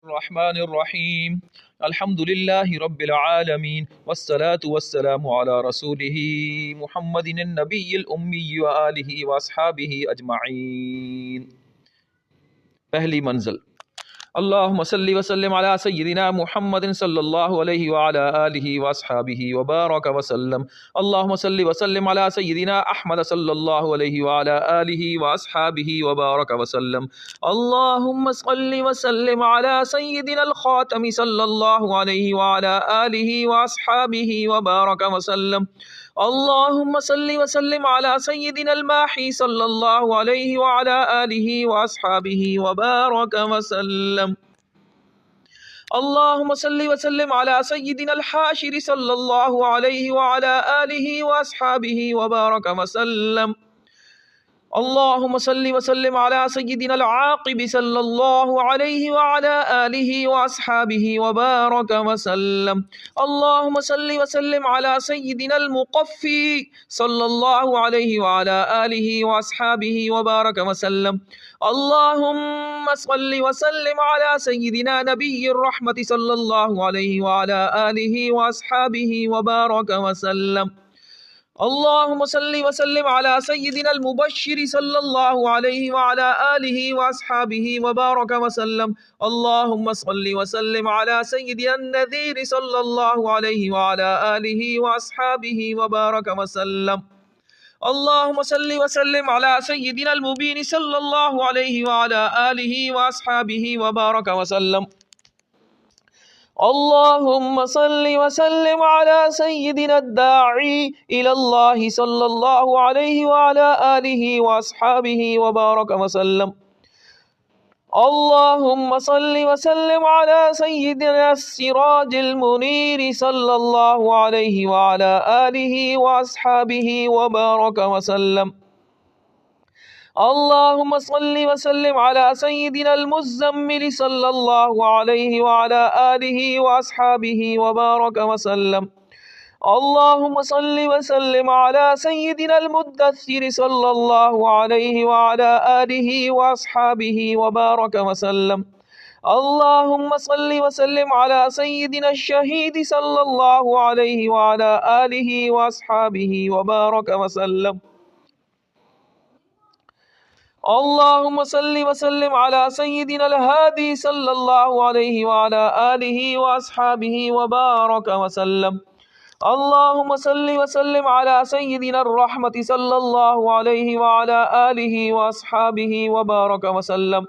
الرحمن الرحيم الحمد لله رب العالمين والصلاة والسلام على رسوله محمد النبي الأمي وآله وأصحابه أجمعين. پہلی منزل اللہم صلی وسلم علی سیدنا محمد صلی اللہ علیہ وعلی آلہ واصحابہ وبارک وسلم. اللہم صلی وسلم علی سیدنا احمد صلی اللہ علیہ وعلی آلہ واصحابہ وبارک وسلم. اللہم صلی وسلم علی سیدنا الخاتم صلی اللہ علیہ وعلی آلہ واصحابہ وبارک وسلم. اللہم صلی وسلم علی سیدنا الماحی صلی اللہ علیہ وعلی آلہ واصحابہ وبارک وسلم. اللہم صلی وسلم علی سیدنا الحاشر صلی اللہ علیہ وعلی آلہ واصحابہ وبارک وسلم. اللہم صلی وسلم علی سیدنا العاقب صلی اللہ علیہ وعلی آلہ واصحابہ وبارک وسلم. اللہم صلی وسلم علی سیدنا المقفی صلی اللہ علیہ وعلی آلہ واصحابہ وبارک وسلم. اللہم صلی وسلم علی سیدنا نبی الرحمت صلی اللہ علیہ وعلی آلہ واصحابہ وبارک وسلم. اللہم صلی وسلم علی سیدنا المبشر صلی اللہ علیہ وعلی آلہ واصحابہ وبارک وسلم. اللہم صلی وسلم علی سیدنا النذیر صلی اللہ علیہ وعلی آلہ واصحابہ وبارک وسلم. اللہم صلی وسلم علی سیدنا المبین صلی اللہ علیہ وعلی آلہ واصحابہ وبارک وسلم. اللہم صلی وسلم علی سیدنا الداعی الی اللہ صلی اللہ علیہ وعلی آلہ واصحابہ وبارک وسلم. اللہم صلی وسلم علی سیدنا السراج المنیر صلی اللہ علیہ وعلی آلہ واصحابہ وبارک وسلم. اللہم صلی وسلم علی سیدنا المزمل صلی اللہ علیہ وعلی آلہ واصحابہ وبارک وسلم. اللہم صلی وسلم علی سیدنا المدثر صلی اللہ علیہ وعلی آلہ واصحابہ وبارک وسلم. اللہم صلی وسلم علی سیدنا الشہید صلی اللہ علیہ وعلی آلہ واصحابہ وبارک وسلم. اللہم صلی وسلم علی سیدنا الہادی صلی اللہ علیہ وعلی آلہ واصحابہ وبارک وسلم. اللہم صلی وسلم علی سیدنا الرحمت صلی اللہ علیہ وعلی آلہ واصحابہ وبارک وسلم.